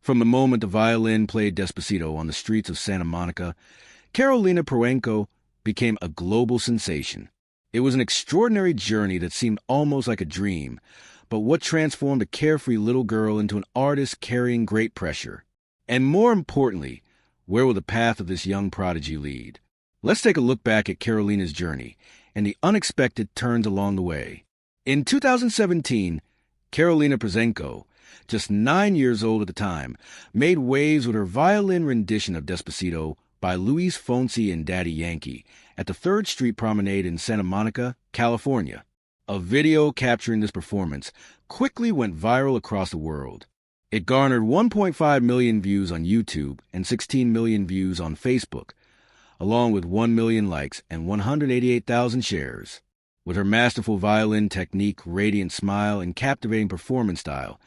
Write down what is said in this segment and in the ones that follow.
From the moment the violin played Despacito on the streets of Santa Monica, Karolina Protsenko became a global sensation. It was an extraordinary journey that seemed almost like a dream, but what transformed a carefree little girl into an artist carrying great pressure? And more importantly, where will the path of this young prodigy lead? Let's take a look back at Karolina's journey and the unexpected turns along the way. In 2017, Karolina Protsenko, just 9 years old at the time, made waves with her violin rendition of Despacito by Luis Fonsi and Daddy Yankee at the 3rd Street Promenade in Santa Monica, California. A video capturing this performance quickly went viral across the world. It garnered 1.5 million views on YouTube and 16 million views on Facebook, along with 1 million likes and 188,000 shares. With her masterful violin technique, radiant smile, and captivating performance style,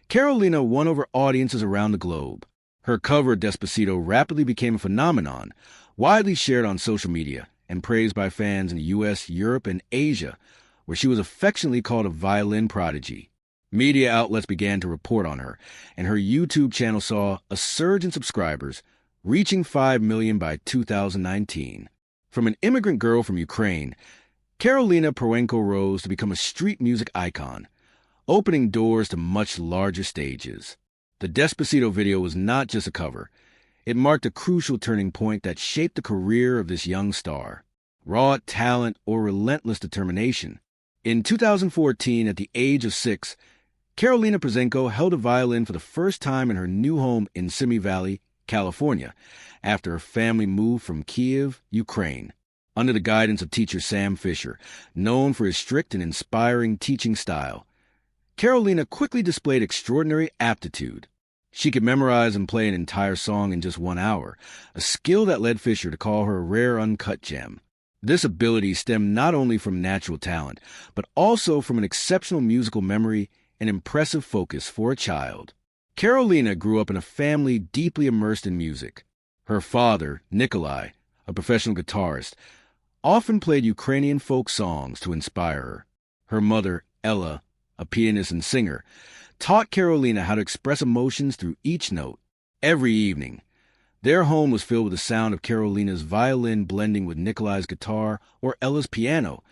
Karolina won over audiences around the globe. Her cover of Despacito rapidly became a phenomenon, widely shared on social media and praised by fans in the US, Europe, and Asia, where she was affectionately called a violin prodigy. Media outlets began to report on her, and her YouTube channel saw a surge in subscribers, reaching 5 million by 2019. From an immigrant girl from Ukraine, Karolina Protsenko rose to become a street music icon, opening doors to much larger stages. The Despacito video was not just a cover. It marked a crucial turning point that shaped the career of this young star. Raw talent or relentless determination. In 2014, at the age of 6, Karolina Protsenko held a violin for the first time in her new home in Simi Valley, California, after her family moved from Kiev, Ukraine. Under the guidance of teacher Sam Fisher, known for his strict and inspiring teaching style, Karolina quickly displayed extraordinary aptitude. She could memorize and play an entire song in just 1 hour, a skill that led Fisher to call her a rare uncut gem. This ability stemmed not only from natural talent, but also from an exceptional musical memory and impressive focus for a child. Karolina grew up in a family deeply immersed in music. Her father, Nikolai, a professional guitarist, often played Ukrainian folk songs to inspire her. Her mother, Ella, a pianist and singer, taught Karolina how to express emotions through each note. Every evening, their home was filled with the sound of Karolina's violin blending with Nikolai's guitar or Ella's piano,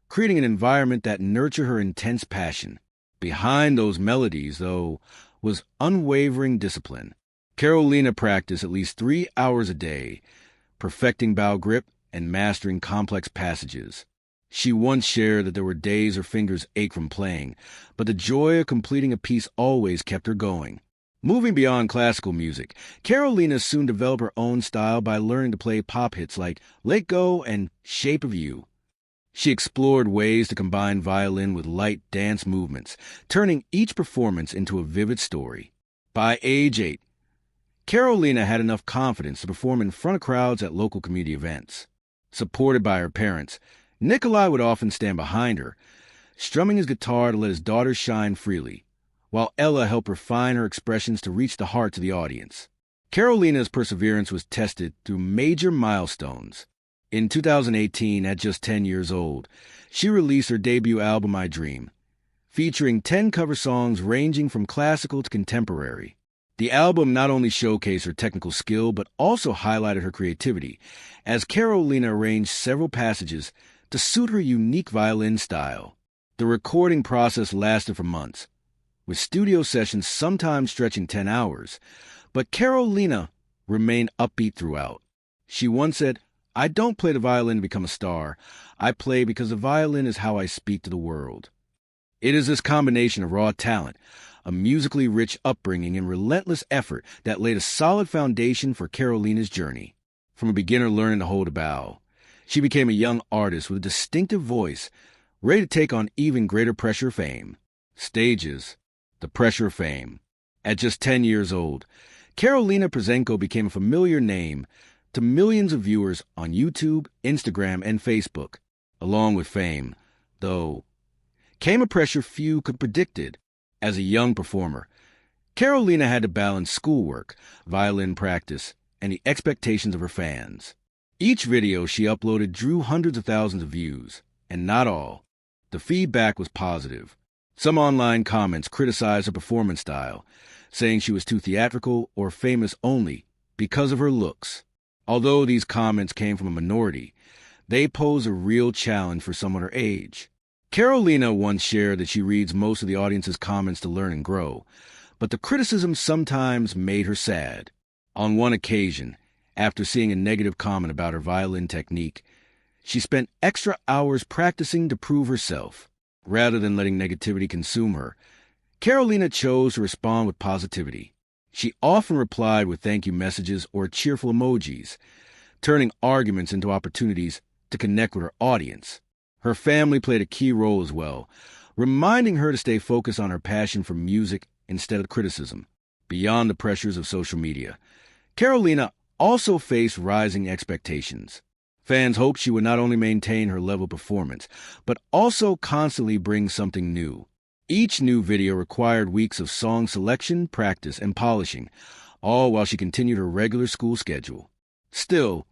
creating an environment that nurtured her intense passion. Behind those melodies, though, was unwavering discipline. Karolina practiced at least 3 hours a day, perfecting bow grip and mastering complex passages. She once shared that there were days her fingers ached from playing, but the joy of completing a piece always kept her going. Moving beyond classical music, Karolina soon developed her own style by learning to play pop hits like Let Go and Shape of You. She explored ways to combine violin with light dance movements, turning each performance into a vivid story. By age 8, Karolina had enough confidence to perform in front of crowds at local community events. Supported by her parents, Nikolai would often stand behind her, strumming his guitar to let his daughter shine freely, while Ella helped refine her expressions to reach the hearts of the audience. Karolina's perseverance was tested through major milestones. In 2018, at just 10 years old, she released her debut album, I Dream, featuring 10 cover songs ranging from classical to contemporary. The album not only showcased her technical skill, but also highlighted her creativity, as Karolina arranged several passages to suit her unique violin style. The recording process lasted for months, with studio sessions sometimes stretching 10 hours, but Karolina remained upbeat throughout. She once said, "I don't play the violin to become a star. I play because the violin is how I speak to the world." It is this combination of raw talent, a musically rich upbringing, and relentless effort that laid a solid foundation for Karolina's journey. From a beginner learning to hold a bow, she became a young artist with a distinctive voice, ready to take on even greater pressure of fame. Stages, the pressure of fame. At just 10 years old, Karolina Protsenko became a familiar name to millions of viewers on YouTube, Instagram, and Facebook. Along with fame, though, came a pressure few could predicted. As a young performer, Karolina had to balance schoolwork, violin practice, and the expectations of her fans. Each video she uploaded drew hundreds of thousands of views, and not all. The feedback was positive. Some online comments criticized her performance style, saying she was too theatrical or famous only because of her looks. Although these comments came from a minority, they pose a real challenge for someone her age. Karolina once shared that she reads most of the audience's comments to learn and grow, but the criticism sometimes made her sad. On one occasion, after seeing a negative comment about her violin technique, she spent extra hours practicing to prove herself. Rather than letting negativity consume her, Karolina chose to respond with positivity. She often replied with thank you messages or cheerful emojis, turning arguments into opportunities to connect with her audience. Her family played a key role as well, reminding her to stay focused on her passion for music instead of criticism. Beyond the pressures of social media, Karolina also faced rising expectations. Fans hoped she would not only maintain her level of performance, but also constantly bring something new. Each new video required weeks of song selection, practice, and polishing, all while she continued her regular school schedule. Still,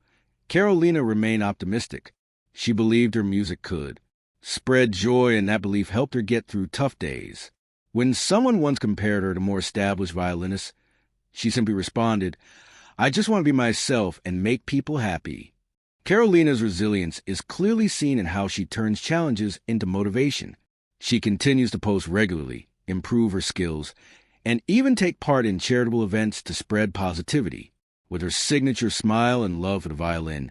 Karolina remained optimistic. She believed her music could spread joy, and that belief helped her get through tough days. When someone once compared her to more established violinists, she simply responded, "I just want to be myself and make people happy." Karolina's resilience is clearly seen in how she turns challenges into motivation. She continues to post regularly, improve her skills, and even take part in charitable events to spread positivity. With her signature smile and love for the violin,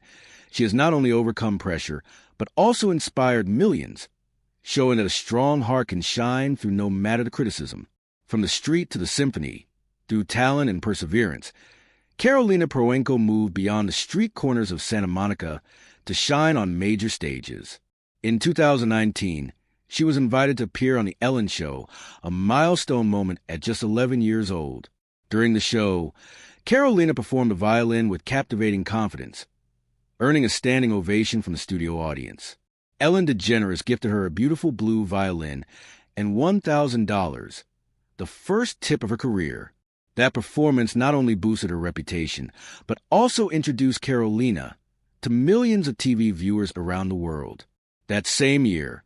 she has not only overcome pressure, but also inspired millions, showing that a strong heart can shine through no matter the criticism. From the street to the symphony, through talent and perseverance, Karolina Protsenko moved beyond the street corners of Santa Monica to shine on major stages. In 2019, she was invited to appear on The Ellen Show, a milestone moment at just 11 years old. During the show, Karolina performed the violin with captivating confidence, earning a standing ovation from the studio audience. Ellen DeGeneres gifted her a beautiful blue violin and $1,000, the first tip of her career. That performance not only boosted her reputation, but also introduced Karolina to millions of TV viewers around the world. That same year,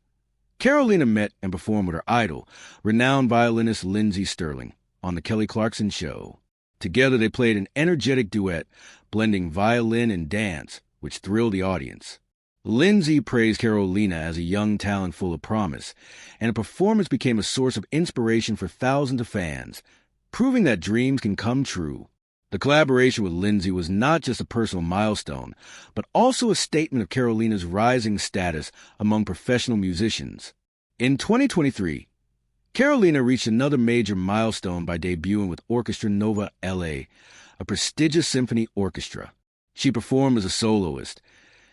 Karolina met and performed with her idol, renowned violinist Lindsey Stirling, on The Kelly Clarkson Show. Together they played an energetic duet, blending violin and dance, which thrilled the audience. Lindsey praised Karolina as a young talent full of promise, and the performance became a source of inspiration for thousands of fans, proving that dreams can come true. The collaboration with Lindsey was not just a personal milestone, but also a statement of Karolina's rising status among professional musicians. In 2023, Karolina reached another major milestone by debuting with Orchestra Nova LA, a prestigious symphony orchestra. She performed as a soloist,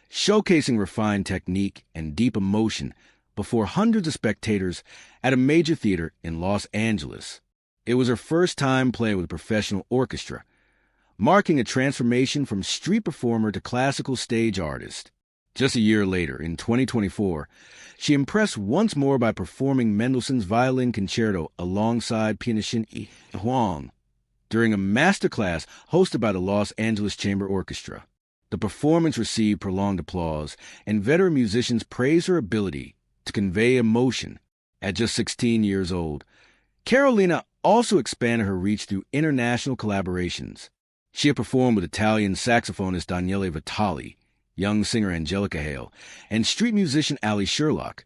showcasing refined technique and deep emotion before hundreds of spectators at a major theater in Los Angeles. It was her first time playing with a professional orchestra, marking a transformation from street performer to classical stage artist. Just a year later, in 2024, she impressed once more by performing Mendelssohn's Violin Concerto alongside pianist Shin Huang during a masterclass hosted by the Los Angeles Chamber Orchestra. The performance received prolonged applause, and veteran musicians praised her ability to convey emotion. At just 16 years old, Karolina also expanded her reach through international collaborations. She had performed with Italian saxophonist Daniele Vitali, young singer Angelica Hale, and street musician Ali Sherlock,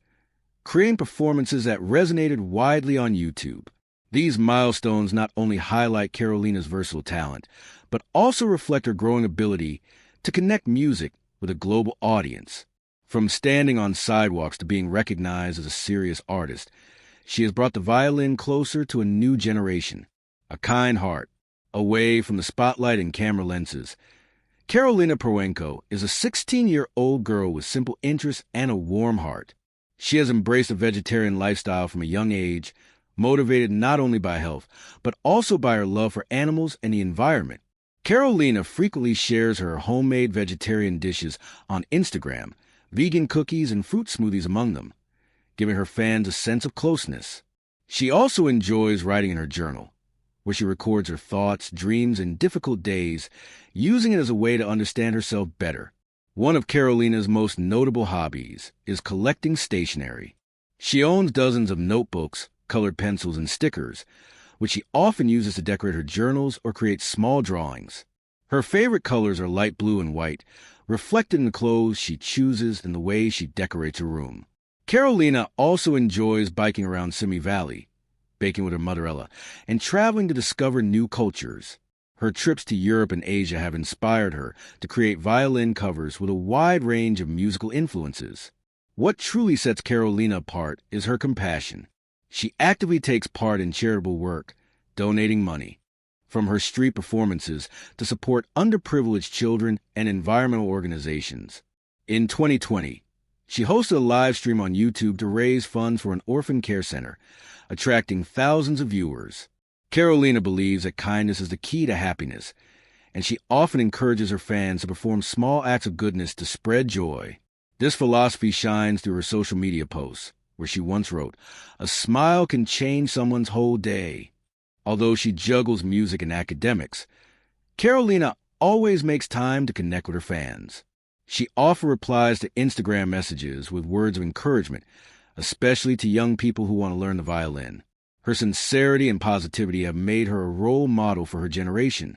creating performances that resonated widely on YouTube. These milestones not only highlight Karolina's versatile talent, but also reflect her growing ability to connect music with a global audience. From standing on sidewalks to being recognized as a serious artist, she has brought the violin closer to a new generation. A kind heart, away from the spotlight and camera lenses. Karolina Protsenko is a 16-year-old girl with simple interests and a warm heart. She has embraced a vegetarian lifestyle from a young age, motivated not only by health, but also by her love for animals and the environment. Karolina frequently shares her homemade vegetarian dishes on Instagram, vegan cookies and fruit smoothies among them, giving her fans a sense of closeness. She also enjoys writing in her journal, where she records her thoughts, dreams, and difficult days, using it as a way to understand herself better. One of Karolina's most notable hobbies is collecting stationery. She owns dozens of notebooks, colored pencils, and stickers, which she often uses to decorate her journals or create small drawings. Her favorite colors are light blue and white, reflected in the clothes she chooses and the way she decorates her room. Karolina also enjoys biking around Simi Valley, baking with her mother-ella, and traveling to discover new cultures. Her trips to Europe and Asia have inspired her to create violin covers with a wide range of musical influences. What truly sets Karolina apart is her compassion. She actively takes part in charitable work, donating money, from her street performances to support underprivileged children and environmental organizations. In 2020, she hosted a live stream on YouTube to raise funds for an orphan care center, attracting thousands of viewers. Karolina believes that kindness is the key to happiness, and she often encourages her fans to perform small acts of goodness to spread joy. This philosophy shines through her social media posts, where she once wrote, "A smile can change someone's whole day." Although she juggles music and academics, Karolina always makes time to connect with her fans. She often replies to Instagram messages with words of encouragement, especially to young people who want to learn the violin. Her sincerity and positivity have made her a role model for her generation,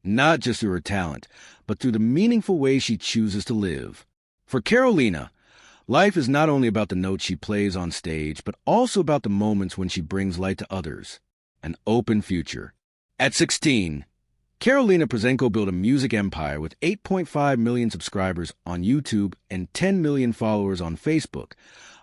not just through her talent, but through the meaningful way she chooses to live. For Karolina, life is not only about the notes she plays on stage, but also about the moments when she brings light to others. An open future. At 16, Karolina Protsenko built a music empire with 8.5 million subscribers on YouTube and 10 million followers on Facebook,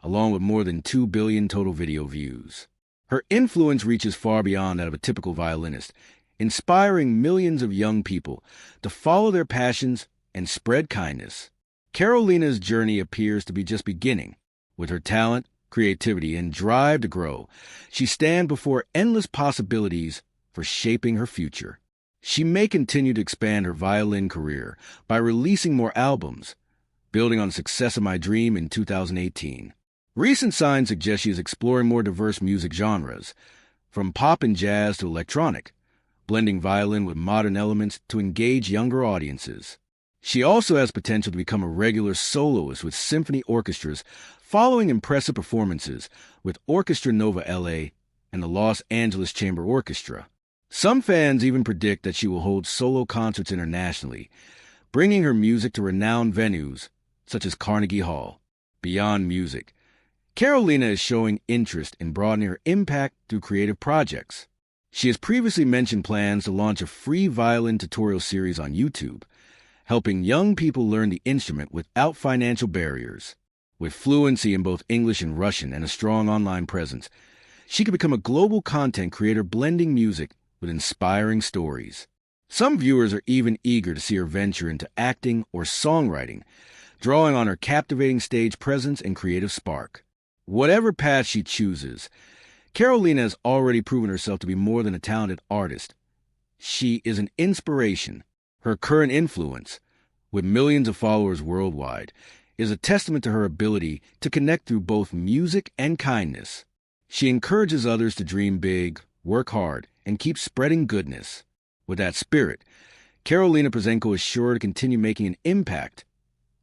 along with more than 2 billion total video views. Her influence reaches far beyond that of a typical violinist, inspiring millions of young people to follow their passions and spread kindness. Karolina's journey appears to be just beginning. With her talent, creativity, and drive to grow, she stands before endless possibilities for shaping her future. She may continue to expand her violin career by releasing more albums, building on the success of My Dream in 2018. Recent signs suggest she is exploring more diverse music genres, from pop and jazz to electronic, blending violin with modern elements to engage younger audiences. She also has potential to become a regular soloist with symphony orchestras, following impressive performances with Orchestra Nova LA and the Los Angeles Chamber Orchestra. Some fans even predict that she will hold solo concerts internationally, bringing her music to renowned venues such as Carnegie Hall. Beyond music, Karolina is showing interest in broadening her impact through creative projects. She has previously mentioned plans to launch a free violin tutorial series on YouTube, helping young people learn the instrument without financial barriers. With fluency in both English and Russian and a strong online presence, she could become a global content creator blending music with inspiring stories. Some viewers are even eager to see her venture into acting or songwriting, drawing on her captivating stage presence and creative spark. Whatever path she chooses, Karolina has already proven herself to be more than a talented artist. She is an inspiration. Her current influence, with millions of followers worldwide, is a testament to her ability to connect through both music and kindness. She encourages others to dream big, work hard, and keep spreading goodness. With that spirit, Karolina Protsenko is sure to continue making an impact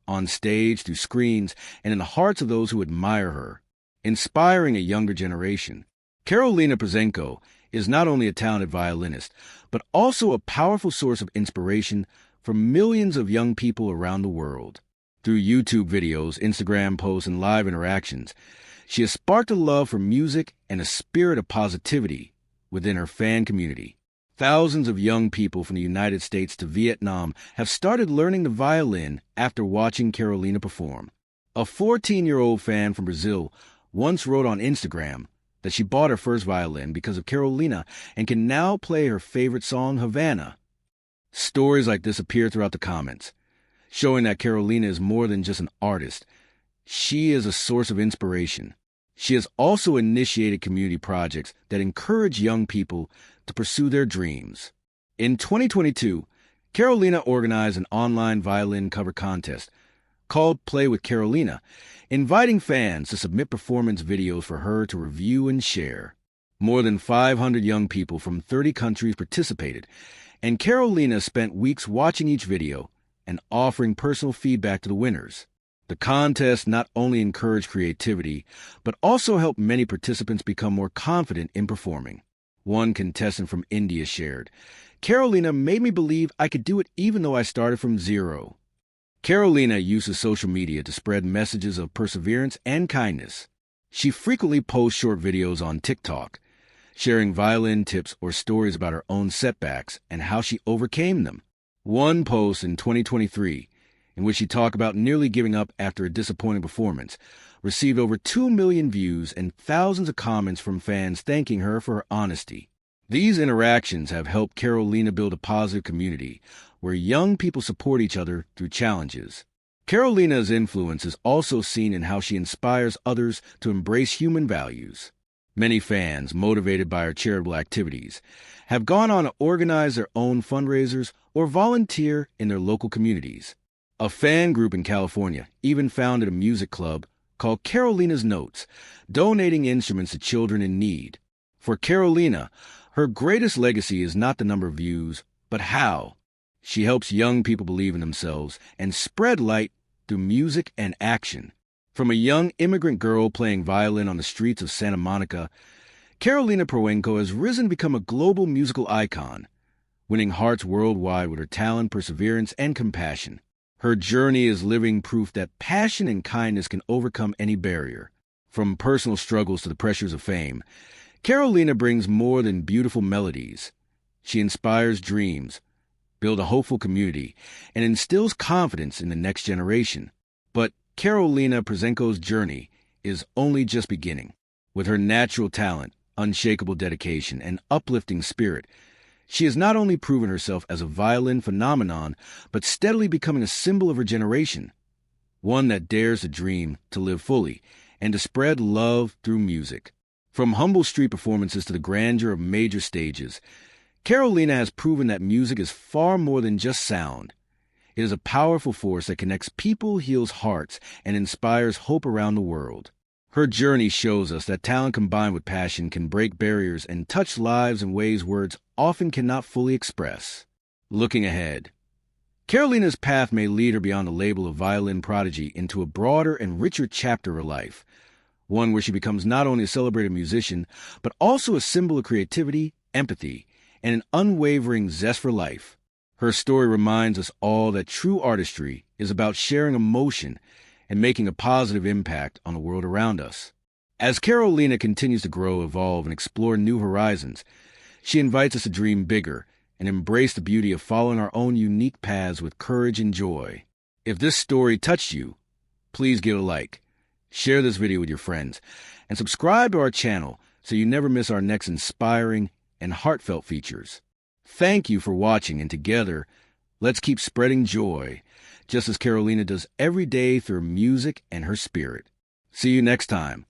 on stage, through screens, and in the hearts of those who admire her, inspiring a younger generation. Karolina Protsenko is not only a talented violinist, but also a powerful source of inspiration for millions of young people around the world. Through YouTube videos, Instagram posts, and live interactions, she has sparked a love for music and a spirit of positivity within her fan community. Thousands of young people from the United States to Vietnam have started learning the violin after watching Karolina perform. A 14-year-old fan from Brazil once wrote on Instagram that she bought her first violin because of Karolina and can now play her favorite song, Havana. Stories like this appear throughout the comments, showing that Karolina is more than just an artist. She is a source of inspiration. She has also initiated community projects that encourage young people to pursue their dreams. In 2022, Karolina organized an online violin cover contest called Play with Karolina, inviting fans to submit performance videos for her to review and share. More than 500 young people from 30 countries participated, and Karolina spent weeks watching each video and offering personal feedback to the winners. The contest not only encouraged creativity, but also helped many participants become more confident in performing. One contestant from India shared, "Karolina made me believe I could do it even though I started from zero." Karolina uses social media to spread messages of perseverance and kindness. She frequently posts short videos on TikTok, sharing violin tips or stories about her own setbacks and how she overcame them. One post in 2023, in which she talked about nearly giving up after a disappointing performance, received over 2 million views and thousands of comments from fans thanking her for her honesty. These interactions have helped Karolina build a positive community where young people support each other through challenges. Karolina's influence is also seen in how she inspires others to embrace human values. Many fans, motivated by her charitable activities, have gone on to organize their own fundraisers or volunteer in their local communities. A fan group in California even founded a music club called Karolina's Notes, donating instruments to children in need. For Karolina, her greatest legacy is not the number of views, but how. She helps young people believe in themselves and spread light through music and action. From a young immigrant girl playing violin on the streets of Santa Monica, Karolina Protsenko has risen to become a global musical icon, winning hearts worldwide with her talent, perseverance, and compassion. Her journey is living proof that passion and kindness can overcome any barrier. From personal struggles to the pressures of fame, Karolina brings more than beautiful melodies. She inspires dreams, builds a hopeful community, and instills confidence in the next generation. But Karolina Protsenko's journey is only just beginning. With her natural talent, unshakable dedication, and uplifting spirit, she has not only proven herself as a violin phenomenon, but steadily becoming a symbol of her generation, one that dares to dream, to live fully, and to spread love through music. From humble street performances to the grandeur of major stages, Karolina has proven that music is far more than just sound. It is a powerful force that connects people, heals hearts, and inspires hope around the world. Her journey shows us that talent combined with passion can break barriers and touch lives in ways words often cannot fully express. Looking ahead, Karolina's path may lead her beyond the label of violin prodigy into a broader and richer chapter of her life, one where she becomes not only a celebrated musician, but also a symbol of creativity, empathy, and an unwavering zest for life. Her story reminds us all that true artistry is about sharing emotion and making a positive impact on the world around us. As Karolina continues to grow, evolve, and explore new horizons, she invites us to dream bigger and embrace the beauty of following our own unique paths with courage and joy. If this story touched you, please give it a like, share this video with your friends, and subscribe to our channel so you never miss our next inspiring and heartfelt features. Thank you for watching, and together, let's keep spreading joy, just as Karolina does every day through music and her spirit. See you next time